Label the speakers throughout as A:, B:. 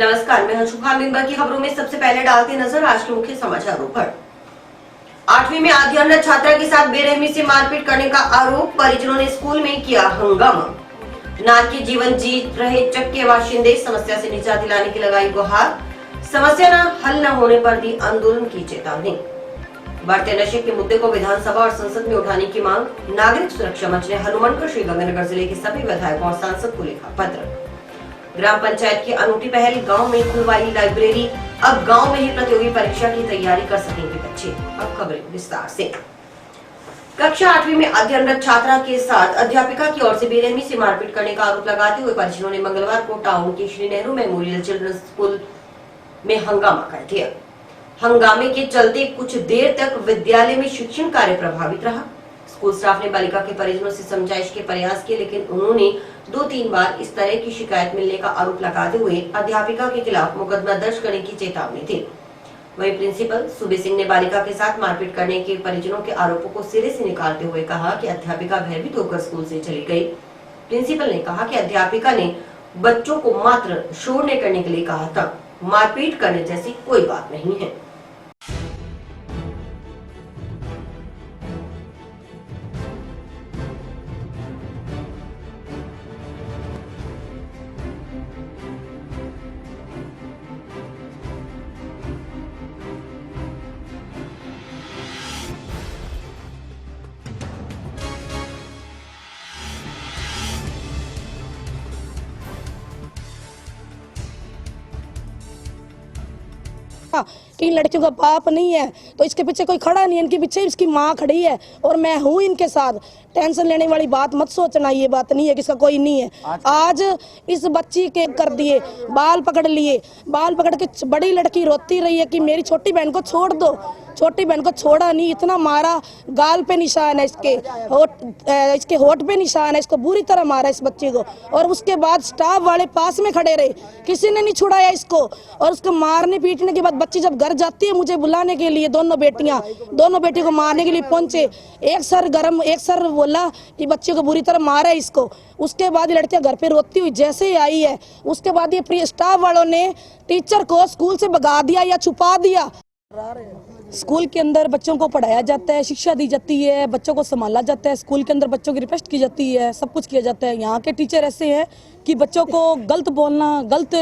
A: नमस्कार, मैं शुभा। दिन भर की खबरों में सबसे पहले डालते नजर आज के मुख्य समाचारों पर। 8वीं में अध्ययनरत छात्रा के साथ बेरहमी से मारपीट करने का आरोप, परिजनों ने स्कूल में किया हंगामा। नाथ के जीवन जीत रहे चक के बाशिंदे समस्या से निजात दिलाने की लगाई गुहार, समस्या न हल न होने पर दी आंदोलन की चेतावनी। बढ़ते नशे के मुद्दे को विधानसभा और संसद में उठाने की मांग, नागरिक सुरक्षा मंच ने हनुमानगढ़ श्रीगंगानगर जिले के सभी विधायकों और सांसद को लिखा पत्र। ग्राम पंचायत की अनूठी पहल, गांव में खुलवाई लाइब्रेरी, अब गांव में ही प्रतियोगी परीक्षा की तैयारी कर सकेंगे बच्चे। अब खबरें विस्तार से। कक्षा 8वीं में अध्ययनरत छात्रा के साथ अध्यापिका की ओर से बेरहमी से मारपीट करने का आरोप लगाते हुए परिजनों ने मंगलवार को टाउन के Shri Nehru memorial children's school में हंगामा कर दिया। हंगामे के चलते कुछ देर तक विद्यालय में शिक्षण कार्य प्रभावित रहा। स्कूल स्टाफ ने बालिका के परिजनों से समझाइश के प्रयास किए, लेकिन उन्होंने 2-3 बार इस तरह की शिकायत मिलने का आरोप लगाते हुए अध्यापिका के खिलाफ मुकदमा दर्ज करने की चेतावनी दी। वहीं प्रिंसिपल सुबे सिंह ने बालिका के साथ मारपीट करने के परिजनों के आरोपों को सिरे से निकालते हुए कहा कि अध्यापिका भयभीत होकर स्कूल से चली गई। प्रिंसिपल ने कहा कि अध्यापिका ने बच्चों को मात्र शोर न करने के लिए कहा था, मारपीट करने जैसी कोई बात नहीं है।
B: कि लड़कियों का बाप नहीं है तो इसके पीछे कोई खड़ा नहीं है, इनके पीछे इसकी माँ खड़ी है और मैं हूँ इनके साथ। टेंशन लेने वाली बात मत सोचना, ये बात नहीं है, किसका कोई नहीं है। आज इस बच्ची के कर दिए, बाल पकड़ लिए, बाल पकड़ के बड़ी लड़की रोती रही है कि मेरी छोटी बहन को छोड़ दो। छोटी बहन को छोड़ा नहीं, इतना मारा, गाल पे निशान है, इसके होठ पे निशान है, इसको बुरी तरह मारा इस बच्चे को। और उसके बाद स्टाफ वाले पास में खड़े रहे, किसी ने नहीं छुड़ाया इसको। और उसको मारने पीटने के बाद बच्ची जब घर जाती है मुझे बुलाने के लिए, दोनों बेटी को मारने के लिए पहुंचे। एक सर बोला कि बच्चे को बुरी तरह मारा है इसको। उसके बाद ये लड़कियां घर पे रोती हुई जैसे ही आई है, उसके बाद ये स्टाफ वालों ने टीचर को स्कूल से भगा दिया या छुपा दिया। स्कूल के अंदर बच्चों को पढ़ाया जाता है, शिक्षा दी जाती है, बच्चों को संभाला जाता है, स्कूल के अंदर बच्चों की रिक्वेस्ट की जाती है, सब कुछ किया जाता है। यहाँ के टीचर ऐसे हैं कि बच्चों को गलत बोलना, गलत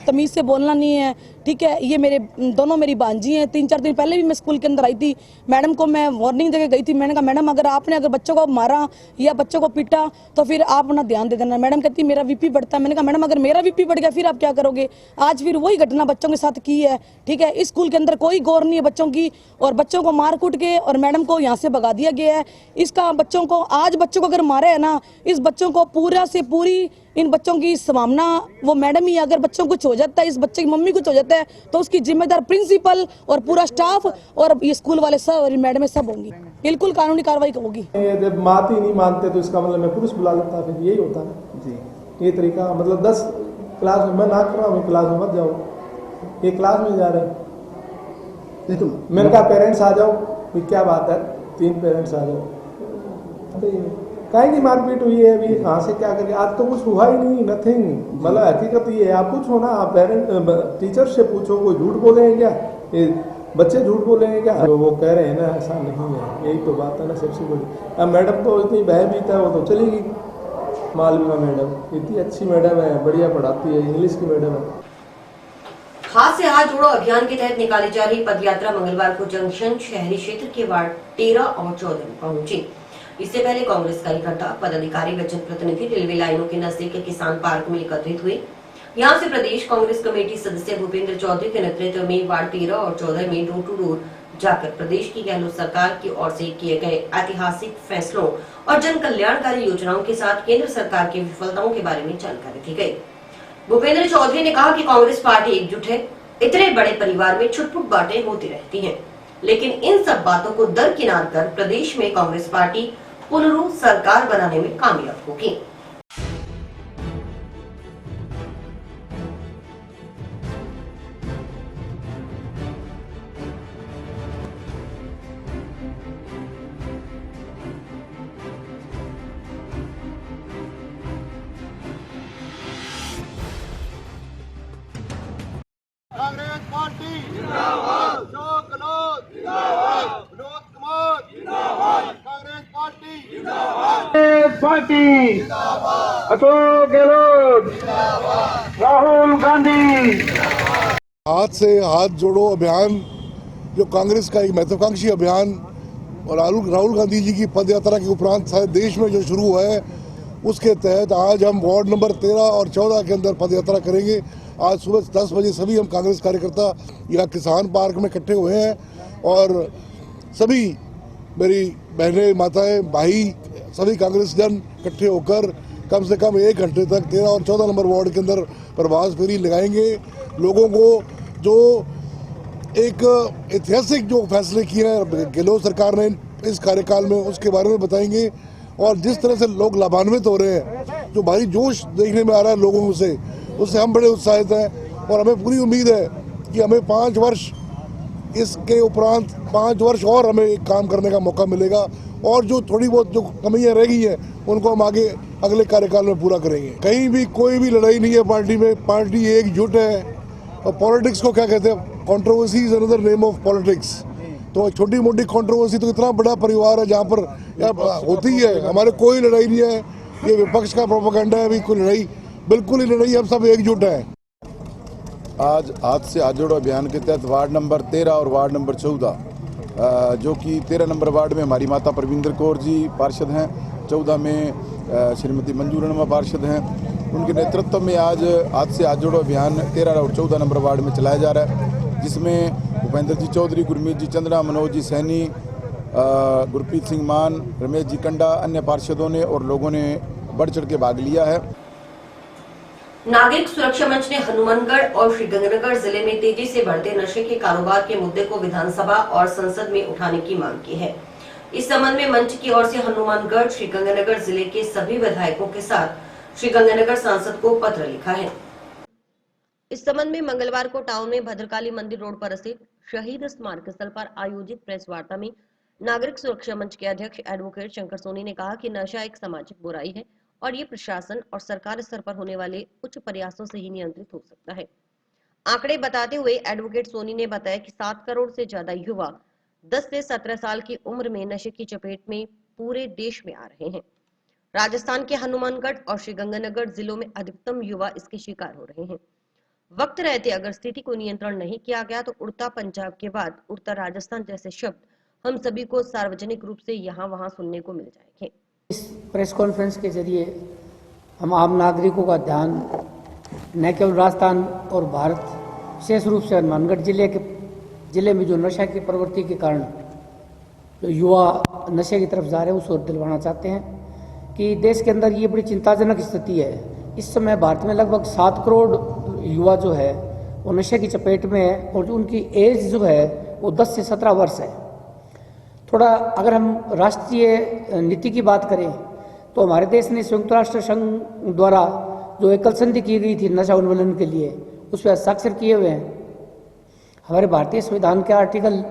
B: तमीज़ से बोलना नहीं है, ठीक है। ये दोनों मेरी भांजी हैं। 3-4 दिन पहले भी मैं स्कूल के अंदर आई थी, मैडम को मैं वार्निंग देके गई थी। मैंने कहा मैडम अगर बच्चों को मारा या बच्चों को पीटा तो फिर आप अपना ध्यान दे देना। मैडम कहती मेरा वीपी बढ़ता है। मैंने कहा मैडम अगर मेरा वीपी बढ़ गया फिर आप क्या करोगे। आज फिर वही घटना बच्चों के साथ की है, ठीक है। इस स्कूल के अंदर कोई गौर नहीं है बच्चों की, और बच्चों को मार कूट के और मैडम को यहाँ से भगा दिया गया है। इसका बच्चों को अगर मारे है ना, इस बच्चों को पूरा से पूरी इन बच्चों की संभावना वो मैडम ही। अगर बच्चों को कुछ हो जाता है, इस बच्चे की मम्मी कुछ हो जाता है तो उसकी जिम्मेदार प्रिंसिपल और पूरा स्टाफ और ये स्कूल वाले सब और मैडम सब होंगी। बिल्कुल कानूनी कार्रवाई होगी।
C: जब मात ही नहीं मानते तो इसका मतलब मैं पुलिस बुला लेता, फिर यही होता है जी। ये तरीका मतलब 10 क्लास में मैं ना कर रहा हूँ, क्लास में मत जाओ, ये क्लास में जा रहे हैं। मैंने कहा पेरेंट्स आ जाओ, क्या बात है, 3 पेरेंट्स आ जाओ। काहे की मारपीट हुई है, अभी कहाँ से क्या करें, आज तो कुछ हुआ ही नहीं, नथिंग। मतलब हकीकत ये है, आप पूछो ना, आप पेरेंट टीचर से पूछो, कोई झूठ बोलेंगे क्या, ये बच्चे झूठ बोलेंगे क्या। तो वो कह रहे हैं ना ऐसा नहीं है, यही तो बात है ना सबसे बड़ी। अब मैडम तो इतनी भयभीत है, वो तो चली गई। मालूम है मैडम इतनी अच्छी मैडम है, बढ़िया पढ़ाती है, इंग्लिश की मैडम है।
A: हाथ से हाथ जोड़ो अभियान के तहत निकाली जा रही पदयात्रा मंगलवार को जंक्शन शहरी क्षेत्र के वार्ड 13 और 14 में पहुंची। इससे पहले कांग्रेस कार्यकर्ता, पदाधिकारी व जनप्रतिनिधि रेलवे लाइनों के नजदीक के किसान पार्क में एकत्रित हुए। यहां से प्रदेश कांग्रेस कमेटी सदस्य भूपेंद्र चौधरी के नेतृत्व में वार्ड 13 और 14 में डोर टू डोर जाकर प्रदेश की गहलोत सरकार की ओर से किए गए ऐतिहासिक फैसलों और जन कल्याणकारी योजनाओं के साथ केंद्र सरकार की विफलताओं के बारे में जानकारी दी गई। भूपेंद्र चौधरी ने कहा कि कांग्रेस पार्टी एकजुट है। इतने बड़े परिवार में छुटपुट बातें होती रहती हैं, लेकिन इन सब बातों को दरकिनार कर प्रदेश में कांग्रेस पार्टी पुनः सरकार बनाने में कामयाब होगी।
D: पार्टी, अशोक गहलोत, राहुल गांधी।
E: हाथ से हाथ जोड़ो अभियान जो कांग्रेस का एक महत्वाकांक्षी अभियान और राहुल गांधी जी की पद यात्रा के उपरांत सारे देश में जो शुरू हुआ है, उसके तहत आज हम वार्ड नंबर 13 और 14 के अंदर पद यात्रा करेंगे। आज सुबह 10 बजे सभी हम कांग्रेस कार्यकर्ता यहाँ किसान पार्क में इकट्ठे हुए हैं और सभी मेरी बहनें, माताएं, भाई, सभी कांग्रेस जन इकट्ठे होकर कम से कम 1 घंटे तक 13 और 14 नंबर वार्ड के अंदर प्रभास फेरी लगाएंगे। लोगों को जो एक ऐतिहासिक जो फैसले किए हैं गहलोत सरकार ने इस कार्यकाल में, उसके बारे में बताएंगे और जिस तरह से लोग लाभान्वित हो रहे हैं, जो भारी जोश देखने में आ रहा है लोगों से, उससे हम बड़े उत्साहित हैं और हमें पूरी उम्मीद है कि हमें 5 वर्ष, इसके उपरांत 5 वर्ष और हमें एक काम करने का मौका मिलेगा और जो थोड़ी बहुत जो कमियां रह गई हैं उनको हम आगे अगले कार्यकाल में पूरा करेंगे। कहीं भी कोई भी लड़ाई नहीं है पार्टी में, पार्टी एकजुट है। और पॉलिटिक्स को क्या कहते हैं, controversy is another name of politics. तो छोटी मोटी कंट्रोवर्सी तो इतना बड़ा परिवार है जहाँ पर होती है। हमारे कोई लड़ाई नहीं है, ये विपक्ष का प्रोपेगेंडा है। अभी कोई लड़ाई, बिल्कुल ही लड़ाई, हम सब एकजुट हैं।
F: आज हाथ से हाथ जोड़ो अभियान के तहत वार्ड नंबर 13 और वार्ड नंबर 14, जो कि 13 नंबर वार्ड में हमारी माता परविंदर कौर जी पार्षद हैं, 14 में श्रीमती मंजू रणमा पार्षद हैं, उनके नेतृत्व में आज हाथ से हाथ जोड़ो अभियान 13 और 14 नंबर वार्ड में चलाया जा रहा है, जिसमें भूपेंद्र जी चौधरी, गुरमीत जी चंद्रा, मनोज जी सैनी, गुरप्रीत सिंह मान, रमेश जी कंडा, अन्य पार्षदों ने और लोगों ने बढ़ चढ़ के भाग लिया है।
A: नागरिक सुरक्षा मंच ने हनुमानगढ़ और श्रीगंगानगर जिले में तेजी से बढ़ते नशे के कारोबार के मुद्दे को विधानसभा और संसद में उठाने की मांग की है। इस संबंध में मंच की ओर से हनुमानगढ़, श्रीगंगानगर जिले के सभी विधायकों के साथ श्रीगंगानगर सांसद को पत्र लिखा है। इस संबंध में मंगलवार को टाउन में भद्रकाली मंदिर रोड पर स्थित शहीद स्मारक स्थल पर आयोजित प्रेस वार्ता में नागरिक सुरक्षा मंच के अध्यक्ष एडवोकेट शंकर सोनी ने कहा कि नशा एक सामाजिक बुराई है और ये प्रशासन और सरकार स्तर पर होने वाले उच्च प्रयासों से ही नियंत्रित हो सकता है। आंकड़े बताते हुए एडवोकेट सोनी ने बताया कि 7 करोड़ से ज्यादा युवा 10 से 17 साल की उम्र में नशे की चपेट में पूरे देश में आ रहे हैं। राजस्थान के हनुमानगढ़ और श्रीगंगानगर जिलों में अधिकतम युवा इसके शिकार हो रहे हैं। वक्त रहते अगर स्थिति को नियंत्रण नहीं किया गया तो उड़ता पंजाब के बाद उड़ता राजस्थान जैसे शब्द हम सभी को सार्वजनिक रूप से यहाँ वहाँ सुनने को मिल जाएंगे।
G: इस प्रेस कॉन्फ्रेंस के जरिए हम आम नागरिकों का ध्यान न केवल राजस्थान और भारत, विशेष रूप से हनुमानगढ़ जिले में जो नशा की प्रवृत्ति के कारण जो युवा नशे की तरफ जा रहे हैं उस ओर दिलवाना चाहते हैं कि देश के अंदर ये बड़ी चिंताजनक स्थिति है। इस समय भारत में लगभग 7 करोड़ युवा जो है वो नशे की चपेट में है और उनकी एज जो है वो 10 से 17 वर्ष है। थोड़ा अगर हम राष्ट्रीय नीति की बात करें तो हमारे देश ने संयुक्त राष्ट्र संघ द्वारा जो एकल संधि की गई थी नशा उन्मूलन के लिए, उस पर हस्ताक्षर किए हुए हैं। हमारे भारतीय संविधान के आर्टिकल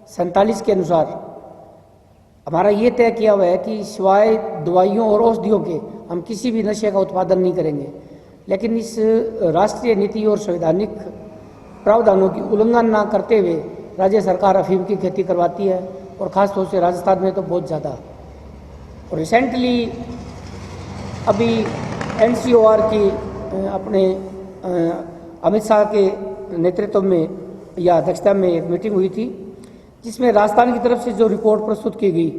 G: 47 के अनुसार हमारा ये तय किया हुआ है कि सिवाय दवाइयों और औषधियों के हम किसी भी नशे का उत्पादन नहीं करेंगे। लेकिन इस राष्ट्रीय नीति और संवैधानिक प्रावधानों की उल्लंघन न करते हुए राज्य सरकार अफीम की खेती करवाती है और ख़ासतौर से राजस्थान में तो बहुत ज़्यादा। और रिसेंटली अभी NCOR की अपने अमित शाह के नेतृत्व में या अध्यक्षता में एक मीटिंग हुई थी जिसमें राजस्थान की तरफ से जो रिपोर्ट प्रस्तुत की गई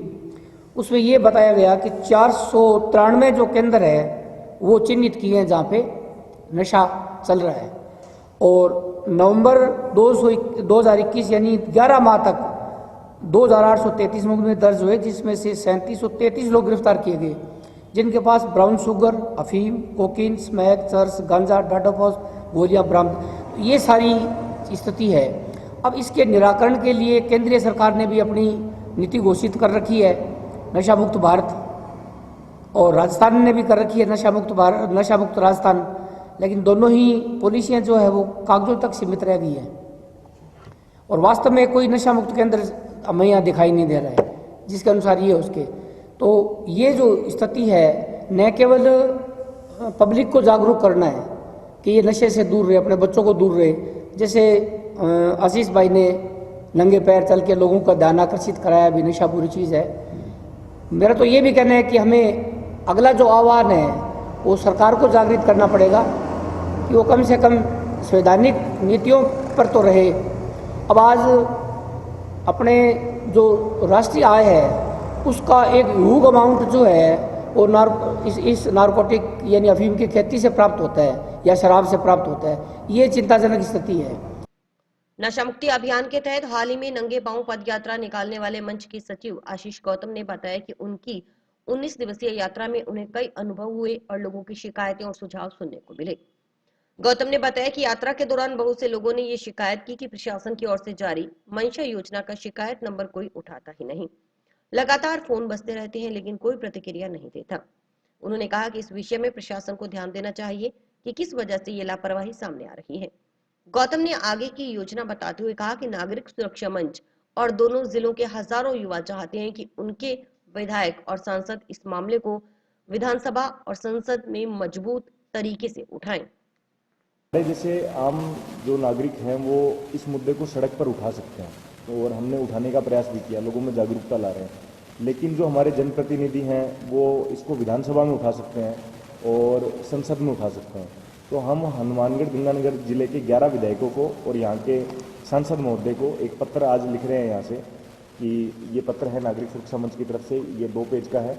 G: उसमें ये बताया गया कि 493 जो केंद्र है वो चिन्हित किए हैं जहाँ पे नशा चल रहा है। और नवंबर 2021 यानी 11 माह तक 2833 मुकदमे दर्ज हुए, जिसमें से 3733 लोग गिरफ्तार किए गए जिनके पास ब्राउन शुगर, अफीम, कोकीन, स्मैक, चर्स, गांजा, डाटाफॉस, गोलियां बरामद। ये सारी स्थिति है। अब इसके निराकरण के लिए केंद्रीय सरकार ने भी अपनी नीति घोषित कर रखी है, नशा मुक्त भारत, और राजस्थान ने भी कर रखी है नशा मुक्त भारत, नशा मुक्त राजस्थान। लेकिन दोनों ही पॉलिसियाँ जो है वो कागजों तक सीमित रह गई है और वास्तव में कोई नशा मुक्त केंद्र हमें यहाँ दिखाई नहीं दे रहा है जिसके अनुसार ये उसके। तो ये जो स्थिति है, न केवल पब्लिक को जागरूक करना है कि ये नशे से दूर रहे, अपने बच्चों को दूर रहे, जैसे आशीष भाई ने नंगे पैर चल के लोगों का ध्यान आकर्षित कराया, भी नशा बुरी चीज़ है। मेरा तो ये भी कहना है कि हमें अगला जो आह्वान है वो सरकार को जागृत करना पड़ेगा कि वो कम से कम संवैधानिक नीतियों पर तो रहे। अब आज अपने जो राष्ट्रीय आय है उसका एक ह्यूज अमाउंट जो है वो इस नारकोटिक यानी अफीम की खेती से प्राप्त होता है या शराब से प्राप्त होता है। ये चिंताजनक स्थिति है।
A: नशा मुक्ति अभियान के तहत हाल ही में नंगे पांव पद यात्रा निकालने वाले मंच के सचिव आशीष गौतम ने बताया कि उनकी 19 दिवसीय यात्रा में उन्हें कई अनुभव हुए और लोगों की शिकायतें और सुझाव सुनने को मिले। गौतम ने बताया कि यात्रा के दौरान बहुत से लोगों ने ये शिकायत की कि प्रशासन की ओर से जारी मंशा योजना का शिकायत नंबर कोई उठाता ही नहीं, लगातार फोन बजते रहते हैं लेकिन कोई प्रतिक्रिया नहीं देता। उन्होंने कहा कि इस विषय में प्रशासन को ध्यान देना चाहिए कि किस वजह से ये लापरवाही सामने आ रही है। गौतम ने आगे की योजना बताते हुए कहा कि नागरिक सुरक्षा मंच और दोनों जिलों के हजारों युवा चाहते हैं कि उनके विधायक और सांसद इस मामले को विधानसभा और संसद में मजबूत तरीके से उठाएं।
H: जैसे आम जो नागरिक हैं वो इस मुद्दे को सड़क पर उठा सकते हैं और हमने उठाने का प्रयास भी किया, लोगों में जागरूकता ला रहे हैं, लेकिन जो हमारे जनप्रतिनिधि हैं वो इसको विधानसभा में उठा सकते हैं और संसद में उठा सकते हैं। तो हम हनुमानगढ़ गंगानगर जिले के 11 विधायकों को और यहाँ के सांसद महोदय को एक पत्र आज लिख रहे हैं यहाँ से कि ये पत्र है नागरिक सुरक्षा मंच की तरफ से, ये 2 पेज का है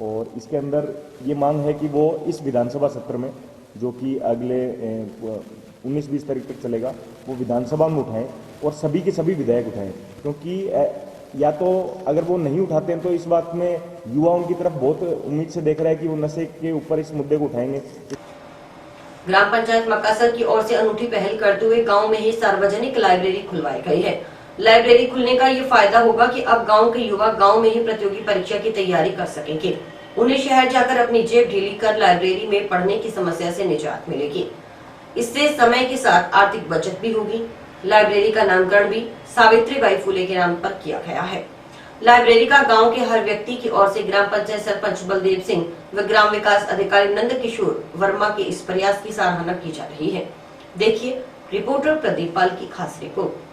H: और इसके अंदर ये मांग है कि वो इस विधानसभा सत्र में जो कि अगले 19-20 तारीख तक चलेगा वो विधानसभा में उठाएं और सभी के सभी विधायक उठाएं, क्योंकि या तो अगर वो नहीं उठाते हैं तो इस बात में युवा उनकी तरफ बहुत उम्मीद से देख रहा है कि वो नशे के ऊपर इस मुद्दे को उठाएंगे।
A: ग्राम पंचायत मक्कासर की ओर से अनूठी पहल करते हुए गांव में ही सार्वजनिक लाइब्रेरी खुलवाई गई है। लाइब्रेरी खुलने का ये फायदा होगा कि अब गांव के युवा गांव में ही प्रतियोगी परीक्षा की तैयारी कर सकेंगे। उन्हें शहर जाकर अपनी जेब ढीली कर लाइब्रेरी में पढ़ने की समस्या से निजात मिलेगी। इससे समय के साथ आर्थिक बचत भी होगी। लाइब्रेरी का नामकरण भी सावित्रीबाई फुले के नाम पर किया गया है। लाइब्रेरी का गांव के हर व्यक्ति की ओर से ग्राम पंचायत सरपंच बलदेव सिंह व ग्राम विकास अधिकारी नंद किशोर वर्मा के इस प्रयास की सराहना की जा रही है। देखिए रिपोर्टर प्रदीप पाल की खास रिपोर्ट।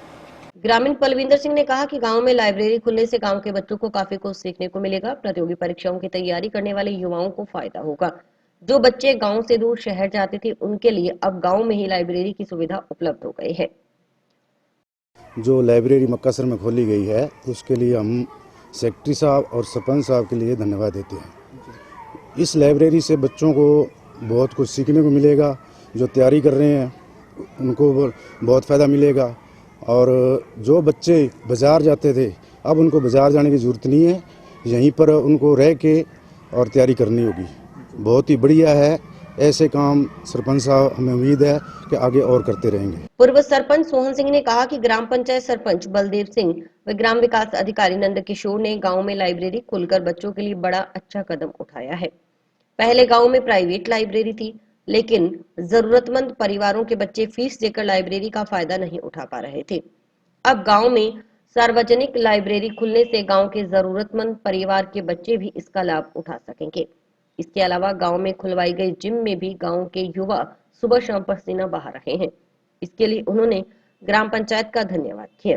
A: ग्रामीण पलविंदर सिंह ने कहा कि गांव में लाइब्रेरी खुलने से गांव के बच्चों को काफी कुछ सीखने को मिलेगा। प्रतियोगी परीक्षाओं की तैयारी करने वाले युवाओं को फायदा होगा। जो बच्चे गांव से दूर शहर जाते थे उनके लिए अब गांव में ही लाइब्रेरी की सुविधा उपलब्ध हो गई है।
I: जो लाइब्रेरी मक्कासर में खोली गई है उसके लिए हम सेक्रेटरी साहब और सरपंच साहब के लिए धन्यवाद देते हैं। इस लाइब्रेरी से बच्चों को बहुत कुछ सीखने को मिलेगा। जो तैयारी कर रहे हैं उनको बहुत फ़ायदा मिलेगा और जो बच्चे बाज़ार जाते थे अब उनको बाज़ार जाने की ज़रूरत नहीं है, यहीं पर उनको रह के और तैयारी करनी होगी। बहुत ही बढ़िया है। ऐसे काम सरपंच साहब हमें उम्मीद है कि आगे और करते रहेंगे।
A: पूर्व सरपंच सोहन सिंह ने कहा कि ग्राम पंचायत सरपंच बलदेव सिंह व ग्राम विकास अधिकारी नंद किशोर ने गांव में लाइब्रेरी खोलकर बच्चों के लिए बड़ा अच्छा कदम उठाया है। पहले गांव में प्राइवेट लाइब्रेरी थी, लेकिन जरूरतमंद परिवारों के बच्चे फीस देकर लाइब्रेरी का फायदा नहीं उठा पा रहे थे। अब गांव में सार्वजनिक लाइब्रेरी खुलने से गांव के जरूरतमंद परिवार के बच्चे भी इसका लाभ उठा सकेंगे। इसके अलावा गांव में खुलवाई गई जिम में भी गांव के युवा सुबह शाम पसीना बहा रहे हैं। इसके लिए उन्होंने ग्राम पंचायत का धन्यवाद किया।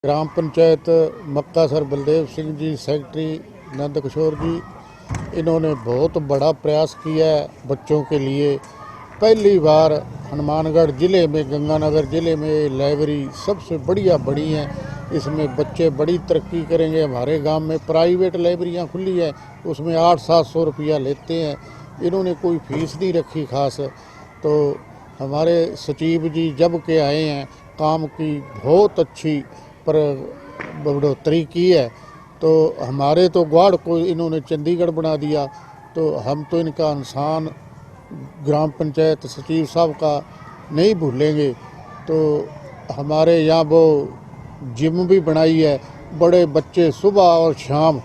J: ग्राम पंचायत मक्कासर बलदेव सिंह जी, सेक्रेटरी नंद किशोर जी, इन्होंने बहुत बड़ा प्रयास किया है बच्चों के लिए। पहली बार हनुमानगढ़ जिले में, गंगानगर जिले में लाइब्रेरी सबसे बढ़िया बड़ी है। इसमें बच्चे बड़ी तरक्की करेंगे। हमारे गांव में प्राइवेट लाइब्रेरियां खुली है, उसमें 800-700 रुपया लेते हैं। इन्होंने कोई फीस नहीं रखी खास। तो हमारे सचिव जी जब के आए हैं काम की बहुत अच्छी पर बढ़ोतरी की है। तो हमारे तो ग्वाड़ को इन्होंने चंडीगढ़ बना दिया। तो हम तो इनका इंसान ग्राम पंचायत सचिव साहब का नहीं भूलेंगे। तो हमारे यहाँ वो जिम भी बनाई है। बड़े बच्चे सुबह और शाम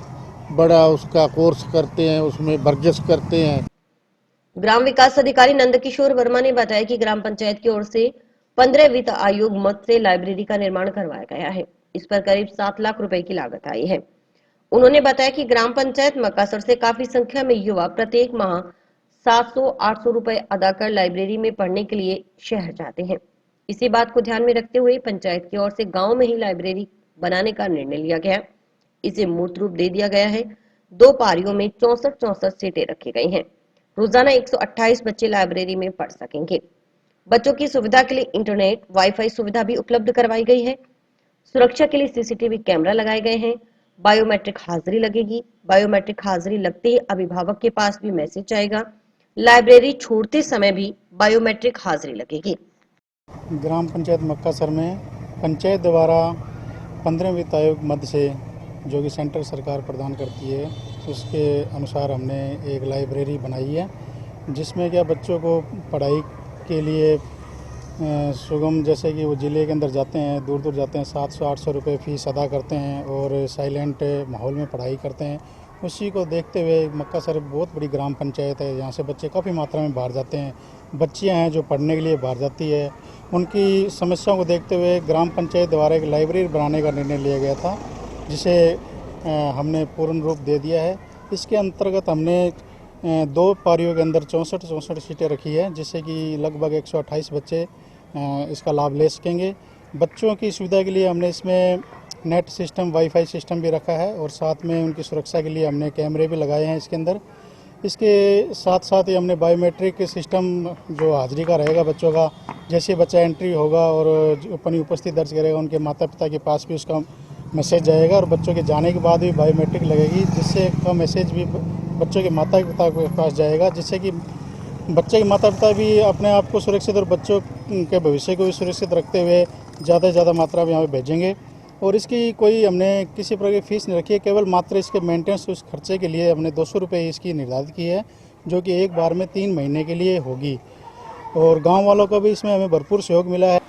J: बड़ा उसका कोर्स करते हैं, उसमें वर्जिश करते हैं।
A: ग्राम विकास अधिकारी नंद किशोर वर्मा ने बताया कि ग्राम पंचायत की ओर से 15 वित्त आयोग मद से लाइब्रेरी का निर्माण करवाया गया है। इस पर करीब 7 लाख रुपए की लागत आई है। उन्होंने बताया कि ग्राम पंचायत मक्कासर से काफी संख्या में युवा प्रत्येक माह 700-800 रुपए अदा कर लाइब्रेरी में पढ़ने के लिए शहर जाते हैं। इसी बात को ध्यान में रखते हुए पंचायत की ओर से गांव में ही लाइब्रेरी बनाने का निर्णय लिया गया। इसे मूर्त रूप दे दिया गया है। 2 पारियों में 64 सीटें रखी गई हैं। रोजाना 128 बच्चे लाइब्रेरी में पढ़ सकेंगे। बच्चों की सुविधा के लिए इंटरनेट, वाईफाई सुविधा भी उपलब्ध करवाई गई है। सुरक्षा के लिए सीसीटीवी कैमरा लगाए गए हैं। बायोमेट्रिक हाजिरी लगेगी। बायोमेट्रिक हाजिरी लगते ही अभिभावक के पास भी मैसेज आएगा। लाइब्रेरी छोड़ते समय भी बायोमेट्रिक हाजिरी लगेगी।
J: ग्राम पंचायत मक्कासर में पंचायत द्वारा 15वें वित्त आयोग मद से जो कि सेंट्रल सरकार प्रदान करती है, उसके अनुसार हमने एक लाइब्रेरी बनाई है, जिसमें क्या बच्चों को पढ़ाई के लिए सुगम, जैसे कि वो ज़िले के अंदर जाते हैं, दूर दूर जाते हैं, 700-800 रुपये फ़ीस अदा करते हैं और साइलेंट माहौल में पढ़ाई करते हैं। उसी को देखते हुए मक्कासर बहुत बड़ी ग्राम पंचायत है, यहाँ से बच्चे काफ़ी मात्रा में बाहर जाते हैं। बच्चियाँ हैं जो पढ़ने के लिए बाहर जाती है, उनकी समस्याओं को देखते हुए ग्राम पंचायत द्वारा एक लाइब्रेरी बनाने का निर्णय लिया गया था, जिसे हमने पूर्ण रूप दे दिया है। इसके अंतर्गत हमने 2 पारियों के अंदर 64 सीटें रखी है, जिससे कि लगभग 128 बच्चे इसका लाभ ले सकेंगे। बच्चों की सुविधा के लिए हमने इसमें नेट सिस्टम, वाईफाई सिस्टम भी रखा है और साथ में उनकी सुरक्षा के लिए हमने कैमरे भी लगाए हैं इसके अंदर। इसके साथ साथ ही हमने बायोमेट्रिक सिस्टम जो हाजिरी का रहेगा बच्चों का, जैसे बच्चा एंट्री होगा और अपनी उपस्थिति दर्ज करेगा, उनके माता पिता के पास भी उसका मैसेज जाएगा और बच्चों के जाने के बाद भी बायोमेट्रिक लगेगी, जिससे का मैसेज भी बच्चों के माता पिता के पास जाएगा, जिससे कि बच्चे के माता पिता भी अपने आप को सुरक्षित और बच्चों के भविष्य को भी सुरक्षित रखते हुए ज़्यादा से ज़्यादा मात्रा में यहाँ पे भेजेंगे। और इसकी कोई हमने किसी प्रकार की फ़ीस नहीं रखी है, केवल मात्र इसके मेंटेनेंस, उस खर्चे के लिए हमने 200 रुपये इसकी निर्धारित की है, जो कि एक बार में 3 महीने के लिए होगी। और गाँव वालों को भी इसमें हमें भरपूर सहयोग मिला है।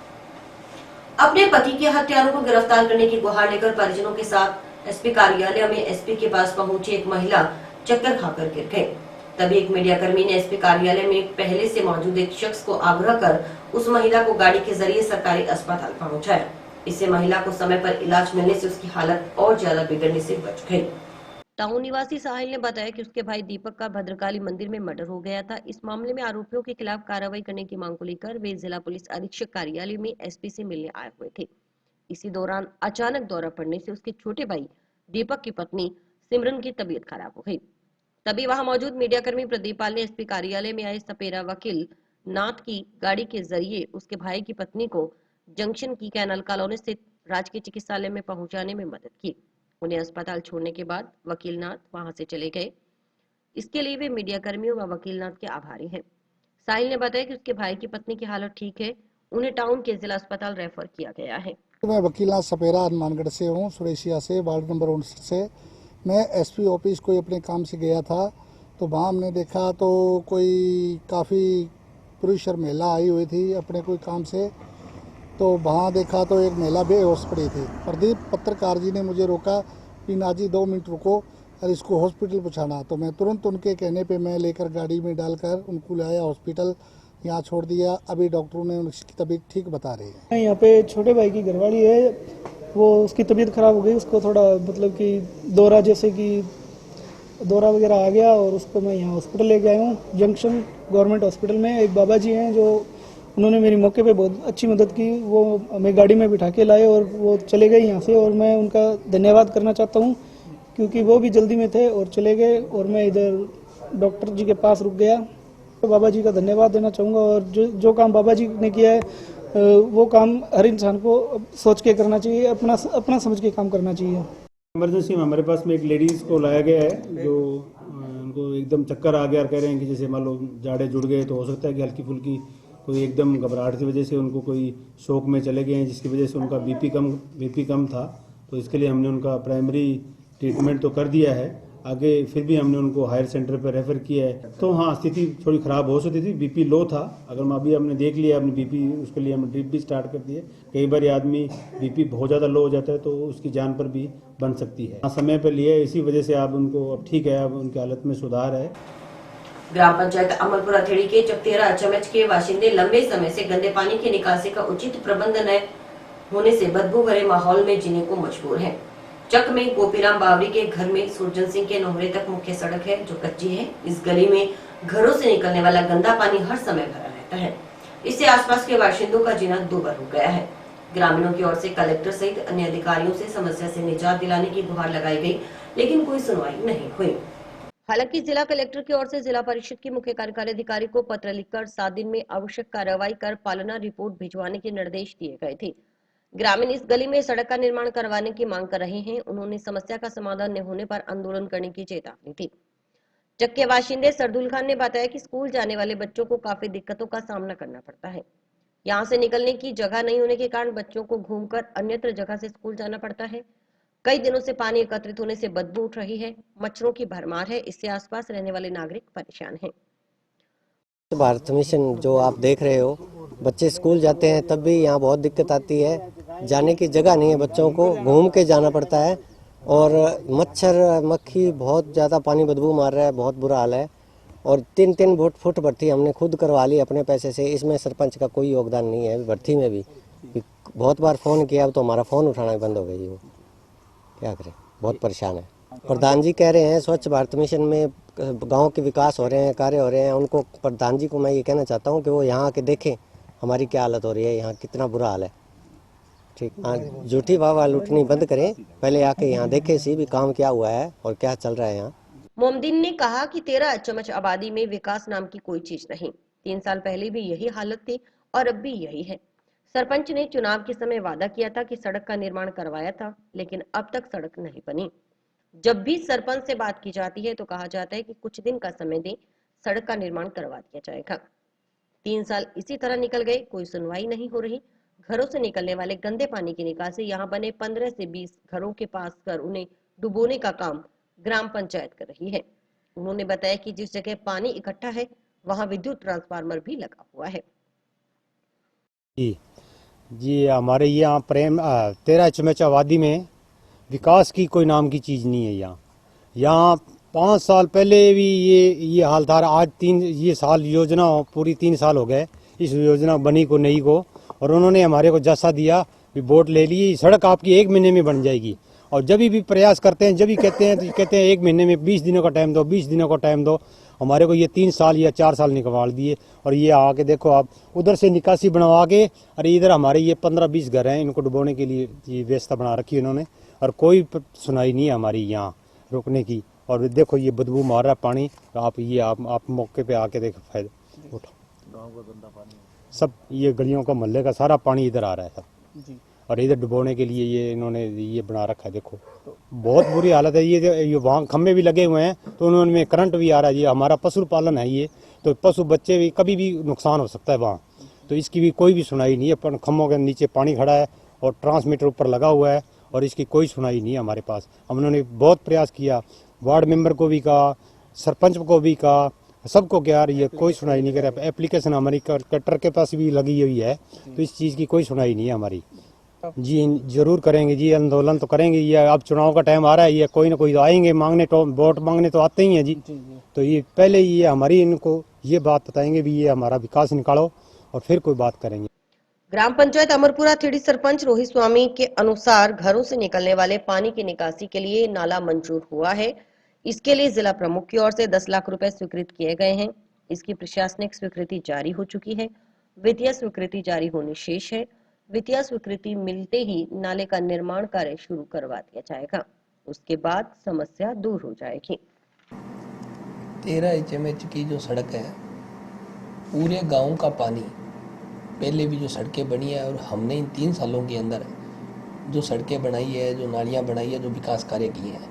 A: अपने पति के हत्यारों को गिरफ्तार करने की गुहार लेकर परिजनों के साथ एसपी कार्यालय में एसपी के पास पहुंची एक महिला चक्कर खाकर गिर गई। तभी एक मीडियाकर्मी ने एसपी कार्यालय में पहले से मौजूद एक शख्स को आग्रह कर उस महिला को गाड़ी के जरिए सरकारी अस्पताल पहुंचाया। इससे महिला को समय पर इलाज मिलने से उसकी हालत और ज्यादा बिगड़ने से बच गई। टाउन निवासी साहिल ने बताया कि उसके भाई दीपक का भद्रकाली मंदिर में मर्डर हो गया था। इस मामले में आरोपियों के खिलाफ कार्रवाई करने की मांग को लेकर वे जिला पुलिस अधीक्षक कार्यालय में एसपी से मिलने आए हुए थे। इसी दौरान अचानक दौरा पड़ने से उसके छोटे भाई दीपक की पत्नी सिमरन की तबीयत खराब हो गई। तभी वहां मौजूद मीडियाकर्मी प्रदीप पाल ने एसपी कार्यालय में आए सपेरा वकील नाथ की गाड़ी के जरिए उसके भाई की पत्नी को जंक्शन की कैनाल कॉलोनी स्थित राजकीय चिकित्सालय में पहुंचाने में मदद की। उन्हें अस्पताल छोड़ने के बाद वकील नाथ वहां से चले गए। इसके लिए वे मीडिया कर्मियों व वकील नाथ के आभारी हैं। साहिल ने बताया कि उसके भाई की पत्नी की हालत ठीक है, उन्हें टाउन के जिला अस्पताल रेफर किया गया है।
K: मैं वकील नाथ सपेरा हनुमानगढ़ से हूँ, सुरेशिया से, वार्ड नंबर 59 से। मैं एसपी ऑफिस कोई अपने काम से गया था, तो वहाँ हमने देखा तो कोई काफ़ी पुरुष और महिला आई हुई थी अपने कोई काम से। तो वहाँ देखा तो एक महिला बेहोश पड़ी थी। प्रदीप पत्रकार जी ने मुझे रोका कि नाजी 2 मिनट रुको और इसको हॉस्पिटल पहुँचाना। तो मैं तुरंत उनके कहने पे मैं लेकर गाड़ी में डालकर उनको लाया हॉस्पिटल, यहाँ छोड़ दिया। अभी डॉक्टरों ने उसकी तबीयत ठीक बता रही है।
C: यहाँ पे छोटे भाई की घरवाली है, वो उसकी तबीयत खराब हो गई, उसको थोड़ा मतलब कि दौरा, जैसे कि दौरा वगैरह आ गया और उसको मैं यहाँ हॉस्पिटल लेके आया हूँ। जंक्शन गवर्नमेंट हॉस्पिटल में एक बाबा जी हैं जो उन्होंने मेरी मौके पे बहुत अच्छी मदद की। वो हमें गाड़ी में बिठा के लाए और वो चले गए यहाँ से, और मैं उनका धन्यवाद करना चाहता हूँ क्योंकि वो भी जल्दी में थे और चले गए और मैं इधर डॉक्टर जी के पास रुक गया। तो बाबा जी का धन्यवाद देना चाहूँगा। और जो काम बाबा जी ने किया है वो काम हर इंसान को सोच के करना चाहिए, अपना समझ के काम करना चाहिए।
L: इमरजेंसी में हमारे पास में एक लेडीज़ को लाया गया है जो उनको एकदम चक्कर आ गया और कह रहे हैं कि जैसे मान लो जाड़े जुड़ गए, तो हो सकता है कि हल्की फुल्की कोई एकदम घबराहट की वजह से उनको कोई शौक में चले गए हैं, जिसकी वजह से उनका बीपी कम था। तो इसके लिए हमने उनका प्राइमरी ट्रीटमेंट तो कर दिया है, आगे फिर भी हमने उनको हायर सेंटर पर रेफर किया है। तो हाँ, स्थिति थोड़ी ख़राब हो सकती थी, बीपी लो था। अगर अभी हमने देख लिया अपनी बीपी, उसके लिए हमने ड्रिप भी स्टार्ट कर दिए। कई बार आदमी बीपी बहुत ज़्यादा लो हो जाता है तो उसकी जान पर भी बन सकती है। समय पर लिया, इसी वजह से आप उनको अब ठीक है, अब उनकी हालत में सुधार है।
A: ग्राम पंचायत अमलपुर अथेड़ी के चकतेरा अचमच के बाशिंदे लंबे समय से गंदे पानी की निकासी का उचित प्रबंध न होने से बदबू भरे माहौल में जीने को मजबूर है। चक में गोपीराम बावरी के घर में सुरजन सिंह के नोहरे तक मुख्य सड़क है जो कच्ची है। इस गली में घरों से निकलने वाला गंदा पानी हर समय भरा रहता है। इससे आसपास के बाशिंदों का जीना दूभर हो गया है। ग्रामीणों की ओर से कलेक्टर सहित अन्य अधिकारियों से समस्या से निजात दिलाने की गुहार लगाई गई, लेकिन कोई सुनवाई नहीं हुई। हालांकि जिला कलेक्टर की ओर से जिला परिषद के मुख्य कार्यकारी अधिकारी को पत्र लिखकर 7 दिन में आवश्यक कार्रवाई कर पालना रिपोर्ट भिजवाने के निर्देश दिए गए थे। ग्रामीण इस गली में सड़क का निर्माण करवाने की मांग कर रहे हैं। उन्होंने समस्या का समाधान न होने पर आंदोलन करने की चेतावनी दी। चक के बाशिंदे सरदुल खान ने बताया कि स्कूल जाने वाले बच्चों को काफी दिक्कतों का सामना करना पड़ता है। यहाँ से निकलने की जगह नहीं होने के कारण बच्चों को घूमकर अन्यत्र जगह से स्कूल जाना पड़ता है। कई दिनों से पानी एकत्रित होने से बदबू उठ रही है, मच्छरों की भरमार है। इससे आसपास रहने वाले नागरिक परेशान हैं।
M: भारत मिशन जो आप देख रहे हो, बच्चे स्कूल जाते हैं तब भी यहाँ बहुत दिक्कत आती है। जाने की जगह नहीं है, बच्चों को घूम के जाना पड़ता है और मच्छर मक्खी बहुत ज़्यादा, पानी बदबू मार रहा है, बहुत बुरा हाल है। और 3-3 फुट भर्ती हमने खुद करवा ली अपने पैसे से। इसमें सरपंच का कोई योगदान नहीं है भर्ती में भी। बहुत बार फ़ोन किया, अब तो हमारा फ़ोन उठाना बंद हो गई। वो क्या करें, बहुत परेशान है। प्रधान जी कह रहे हैं स्वच्छ भारत मिशन में गांव के विकास हो रहे हैं, कार्य हो रहे हैं। उनको, प्रधान जी को मैं ये कहना चाहता हूँ कि वो यहाँ आके देखें हमारी क्या हालत हो रही है, यहाँ कितना बुरा हाल है। ठीक, झूठी वाह लुटनी बंद करें, पहले आके यहाँ देखें सी भी काम क्या हुआ है और क्या चल रहा है यहाँ।
A: मोमदीन ने कहा कि 13 चमच आबादी में विकास नाम की कोई चीज नहीं। 3 साल पहले भी यही हालत थी और अब भी यही है। सरपंच ने चुनाव के समय वादा किया था कि सड़क का निर्माण करवाया था, लेकिन अब तक सड़क नहीं बनी। जब भी सरपंच से बात की जाती है तो कहा जाता है कि कुछ दिन का समय दें, सड़क का निर्माण करवा दिया जाएगा। 3 साल इसी तरह निकल गए, कोई सुनवाई नहीं हो रही। घरों से निकलने वाले गंदे पानी की निकासी यहाँ बने 15 से 20 घरों के पास कर उन्हें डुबोने का काम ग्राम पंचायत कर रही है। उन्होंने बताया कि जिस जगह पानी इकट्ठा है वहां विद्युत ट्रांसफार्मर भी लगा हुआ है।
N: जी हमारे यहाँ 13 चमच आबादी में विकास की कोई नाम की चीज़ नहीं है। यहाँ 5 साल पहले भी ये हाल था। आज ये साल योजना पूरी 3 साल हो गए इस योजना बनी को नहीं को, और उन्होंने हमारे को जैसा दिया कि वोट ले लिए, सड़क आपकी 1 महीने में बन जाएगी। और जब भी प्रयास करते हैं, जब भी कहते हैं 1 महीने में 20 दिनों का टाइम दो, 20 दिनों का टाइम दो। हमारे को ये 3 साल या 4 साल निकाल दिए। और ये आके देखो आप, उधर से निकासी बनवा के, अरे इधर हमारे ये 15-20 घर हैं, इनको डुबोने के लिए ये व्यवस्था बना रखी है इन्होंने, और कोई सुनाई नहीं है हमारी यहाँ रोकने की। और देखो ये बदबू मार रहा है पानी, आप मौके पे आके देखो, फायदा उठो। गाँव का गंदा पानी सब, ये गलियों का, मोहल्ले का सारा पानी इधर आ रहा है सब। और इधर डुबोने के लिए ये इन्होंने ये बना रखा है। देखो बहुत बुरी हालत है। ये वहाँ खम्भे भी लगे हुए हैं तो उन्होंने करंट भी आ रहा है। ये हमारा पशु पालन है, ये तो पशु बच्चे भी कभी भी नुकसान हो सकता है वहाँ, तो इसकी भी कोई भी सुनाई नहीं है। खम्भों के नीचे पानी खड़ा है और ट्रांसमीटर ऊपर लगा हुआ है और इसकी कोई सुनाई नहीं है हमारे पास। हमने बहुत प्रयास किया, वार्ड मेंबर को भी कहा, सरपंच को भी कहा, सबको क्या, ये कोई सुनाई नहीं कर रहा। एप्लीकेशन हमारी कलेक्टर के पास भी लगी हुई है, तो इस चीज़ की कोई सुनाई नहीं है हमारी। जी जरूर करेंगे जी, आंदोलन तो करेंगे। ये अब चुनाव का टाइम आ रहा है, ये कोई ना कोई आएंगे मांगने, तो वोट मांगने तो आते ही हैं जी। तो ये पहले ये हमारी इनको ये बात बताएंगे भी ये हमारा विकास निकालो और फिर कोई बात करेंगे।
A: ग्राम पंचायत अमरपुरा थेड़ी सरपंच रोहित स्वामी के अनुसार घरों से निकलने वाले पानी की निकासी के लिए नाला मंजूर हुआ है। इसके लिए जिला प्रमुख की ओर से 10 लाख रुपए स्वीकृत किए गए हैं। इसकी प्रशासनिक स्वीकृति जारी हो चुकी है। वित्तीय स्वीकृति जारी होनी शेष है। वित्तीय स्वीकृति मिलते ही नाले का निर्माण कार्य शुरू करवा दिया जाएगा। उसके बाद समस्या दूर हो जाएगी।
O: 13 HMH की जो सड़क है, पूरे गांव का पानी, पहले भी जो सड़कें बनी है और हमने इन 3 सालों के अंदर जो सड़कें बनाई है, जो नालियां बनाई है, जो विकास कार्य किए हैं,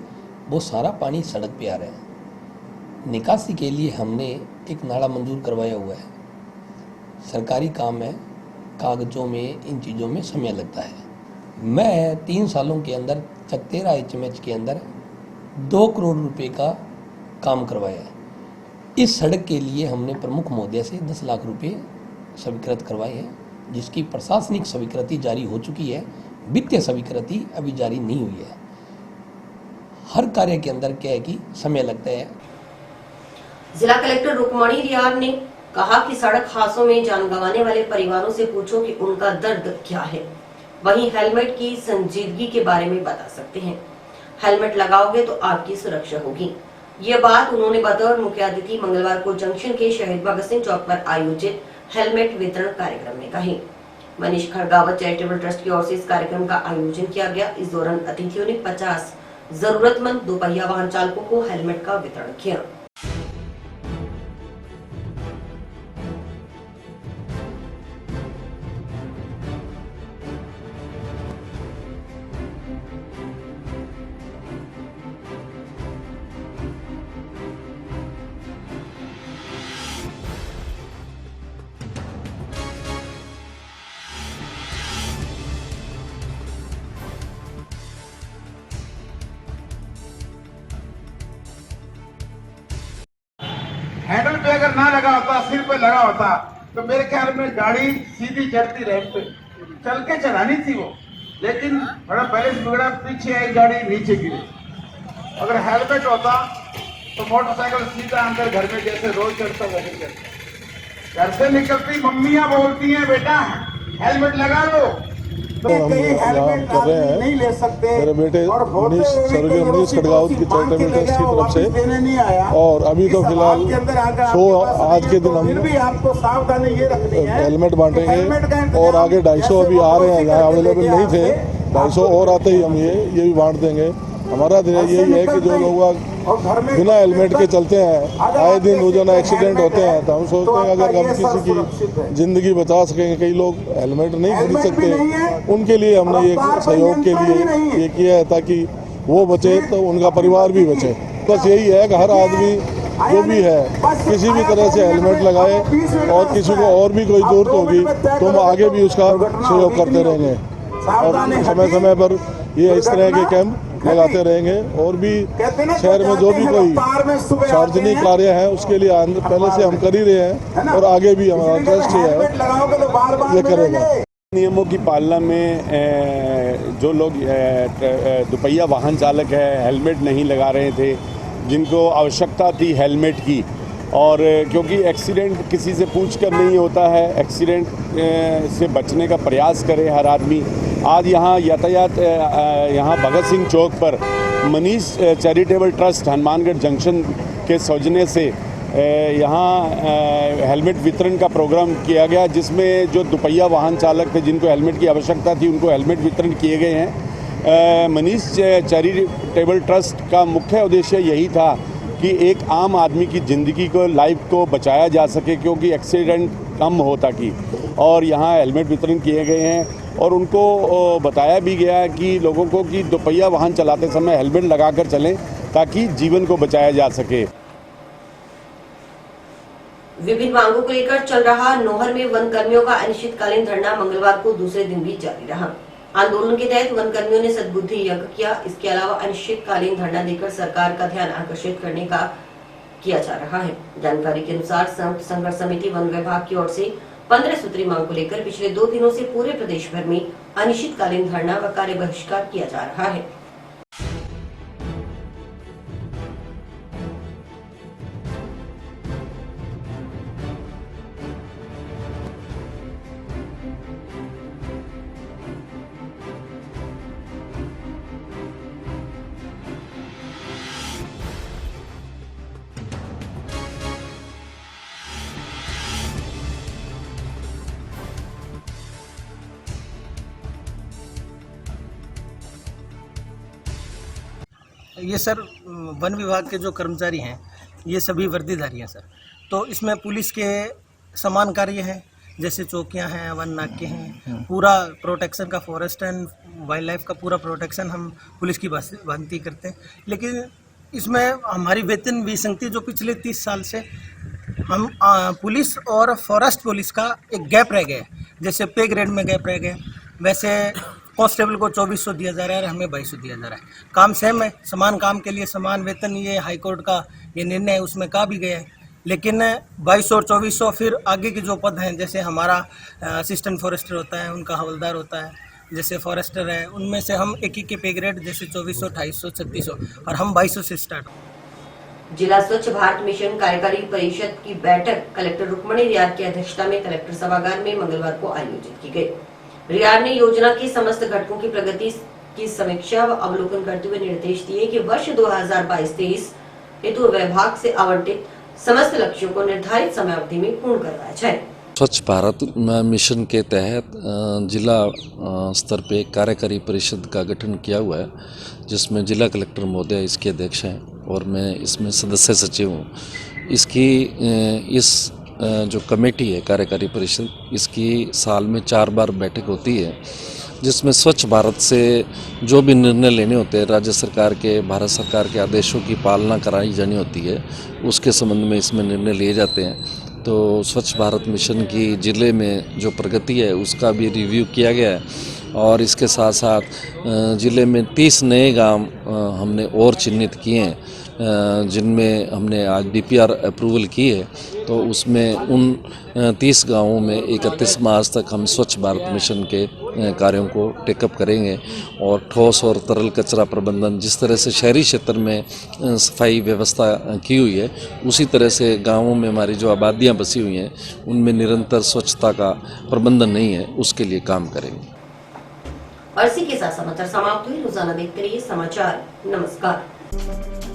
O: वो सारा पानी सड़क पे आ रहा है। निकासी के लिए हमने एक नाला मंजूर करवाया हुआ है। सरकारी काम है, कागजों में, इन चीज़ों में समय लगता है। मैं 3 सालों के अंदर 13 HMH के अंदर 2 करोड़ रुपए का काम करवाया है। इस सड़क के लिए हमने प्रमुख महोदय से 10 लाख रुपए स्वीकृत करवाए हैं, जिसकी प्रशासनिक स्वीकृति जारी हो चुकी है। वित्तीय स्वीकृति अभी जारी नहीं हुई है। हर कार्य के अंदर क्या है कि समय लगता है।
A: जिला कलेक्टर रुक्मणी रियार ने कहा कि सड़क हादसों में जान गंवाने वाले परिवारों से पूछो कि उनका दर्द क्या है। वहीं हेलमेट की संजीदगी के बारे में बता सकते हैं। हेलमेट लगाओगे तो आपकी सुरक्षा होगी। ये बात उन्होंने बतौर मुख्य अतिथि मंगलवार को जंक्शन के शहीद भगत सिंह चौक पर आयोजित हेलमेट वितरण कार्यक्रम में कही। मनीष खड़गावत चैरिटेबल ट्रस्ट की ओर से इस कार्यक्रम का आयोजन किया गया। इस दौरान अतिथियों ने 50 जरूरतमंद दोपहिया वाहन चालकों को हेलमेट का वितरण किया।
D: हैंडल पे अगर ना लगा होता, सिर पे लगा होता, तो मेरे ख्याल में गाड़ी सीधी चढ़ती रैंप पे चल के चलानी थी वो, लेकिन बड़ा बैलेंस बिगड़ा, पीछे आई गाड़ी, नीचे गिरी। अगर हेलमेट होता तो मोटरसाइकिल सीधा अंदर घर में जैसे रोज चढ़ता वैसे चढ़ता। घर से निकलती मम्मियां बोलती हैं, बेटा हेलमेट लगा लो, तो
E: हम यहाँ कर रहे हैं।
D: नहीं ले सकते।
E: मेरे बेटे स्वर्गीय मनीष खड़गावत की चैरिटेबल ट्रस्ट की तरफ से, और अभी तो फिलहाल आज के दिन हम
D: आपको सावधानी ये रखनी है,
E: हेलमेट बांटेंगे और आगे 250 अभी आ रहे हैं, यहाँ अवेलेबल नहीं थे, 250 और आते ही हम ये भी बांट देंगे। हमारा ध्येय यही है कि जो लोग बिना हेलमेट के चलते हैं, आए दिन रोजाना एक्सीडेंट होते हैं, तो हम सोचते हैं अगर हम किसी की जिंदगी बचा सकेंगे, कई लोग हेलमेट नहीं खरीद सकते, उनके लिए हमने ये सहयोग के लिए ये किया है ताकि वो बचे तो उनका परिवार भी बचे। बस यही है कि हर आदमी जो भी है किसी भी तरह से हेलमेट लगाए, और किसी को और भी कोई जरूरत होगी तो हम आगे भी उसका सहयोग करते रहेंगे, और समय समय पर ये इस तरह के कैंप लगाते रहेंगे। और भी शहर में जो भी कोई सार्वजनिक कार्य है उसके लिए पहले से हम कर ही रहे हैं, और आगे भी हमारा ट्रस्ट है ये करेगा।
P: नियमों की पालना में जो लोग दुपहिया वाहन चालक है, हेलमेट नहीं लगा रहे थे, जिनको आवश्यकता थी हेलमेट की, और क्योंकि एक्सीडेंट किसी से पूछ कर नहीं होता है, एक्सीडेंट से बचने का प्रयास करे हर आदमी। आज यहाँ यातायात यहाँ भगत सिंह चौक पर Manish charitable trust Hanumangarh junction के सौजन्य से यहाँ हेलमेट वितरण का प्रोग्राम किया गया, जिसमें जो दुपहिया वाहन चालक थे जिनको हेलमेट की आवश्यकता थी उनको हेलमेट वितरण किए गए हैं। मनीष चैरिटेबल ट्रस्ट का मुख्य उद्देश्य यही था कि एक आम आदमी की ज़िंदगी को, लाइफ को बचाया जा सके, क्योंकि एक्सीडेंट कम हो ताकि, और यहाँ हेलमेट वितरण किए गए हैं। और उनको बताया भी गया है कि लोगों को कि दोपहिया वाहन चलाते समय हेलमेट लगाकर चलें ताकि जीवन को बचाया जा सके।
A: विभिन्न मांगों को लेकर चल रहा नौहर में वन कर्मियों का अनिश्चितकालीन धरना मंगलवार को दूसरे दिन भी जारी रहा। आंदोलन के तहत वन कर्मियों ने सद्बुद्धि यज्ञ किया। इसके अलावा अनिश्चितकालीन धरना देकर सरकार का ध्यान आकर्षित करने का किया जा रहा है। जानकारी के अनुसार संयुक्त संघर्ष समिति वन विभाग की ओर से 15 सूत्री मांग को लेकर पिछले 2 दिनों से पूरे प्रदेश भर में अनिश्चितकालीन धरना व कार्य बहिष्कार किया जा रहा है।
Q: ये सर वन विभाग के जो कर्मचारी हैं ये सभी वर्दीधारी हैं सर, तो इसमें पुलिस के समान कार्य हैं, जैसे चौकियां हैं, वन नाके हैं, पूरा प्रोटेक्शन का, फॉरेस्ट एंड वाइल्ड लाइफ का पूरा प्रोटेक्शन हम पुलिस की भांति करते हैं। लेकिन इसमें हमारी वेतन विसंगति जो पिछले 30 साल से हम पुलिस और फॉरेस्ट पुलिस का एक गैप रह गया, जैसे पे ग्रेड में गैप रह गया, वैसे कांस्टेबल को 2400 दिया जा रहा है, हमें 2200 दिया जा रहा है। काम सेम है, समान काम के लिए समान वेतन, ये हाईकोर्ट का ये निर्णय है, उसमें कहा भी गया है। लेकिन 2200 और 2400 फिर आगे के जो पद हैं, जैसे हमारा असिस्टेंट फॉरेस्टर होता है, उनका हवलदार होता है, जैसे फॉरेस्टर है, उनमें से हम एक के पे ग्रेड जैसे 2400, 2800, 3600 और हम 2200 से स्टार्ट।
A: जिला स्वच्छ भारत मिशन कार्यकारी परिषद की बैठक कलेक्टर रुक्मणी रियार की अध्यक्षता में कलेक्टर सभागार में मंगलवार को आयोजित की गई। रियार ने योजना के समस्त घटकों की प्रगति की समीक्षा व अवलोकन करते हुए निर्देश दिए कि वर्ष 2022-23 हेतु विभाग से आवंटित समस्त लक्ष्यों को निर्धारित समय अवधि में पूर्ण करवाया जाए।
R: स्वच्छ भारत मिशन के तहत जिला स्तर पे कार्यकारी परिषद का गठन किया हुआ है, जिसमें जिला कलेक्टर महोदय इसके अध्यक्ष हैं और मैं इसमें सदस्य सचिव हूँ। इसकी इस जो कमेटी है कार्यकारी परिषद, इसकी साल में 4 बार बैठक होती है, जिसमें स्वच्छ भारत से जो भी निर्णय लेने होते हैं, राज्य सरकार के, भारत सरकार के आदेशों की पालना कराई जानी होती है, उसके संबंध में इसमें निर्णय लिए जाते हैं। तो स्वच्छ भारत मिशन की ज़िले में जो प्रगति है उसका भी रिव्यू किया गया है और इसके साथ साथ ज़िले में 30 नए गांव हमने और चिन्हित किए हैं, जिनमें हमने आज DPR अप्रूवल की है। तो उसमें उन 30 गांवों में 31 मार्च तक हम स्वच्छ भारत मिशन के कार्यों को टेकअप करेंगे और ठोस और तरल कचरा प्रबंधन, जिस तरह से शहरी क्षेत्र में सफाई व्यवस्था की हुई है, उसी तरह से गांवों में हमारी जो आबादियां बसी हुई हैं उनमें निरंतर स्वच्छता का प्रबंधन नहीं है, उसके लिए काम करेंगे।
A: और इसी के साथ समाचार समाप्त हुए। रोजाना देखते रहिए समाचार। नमस्कार।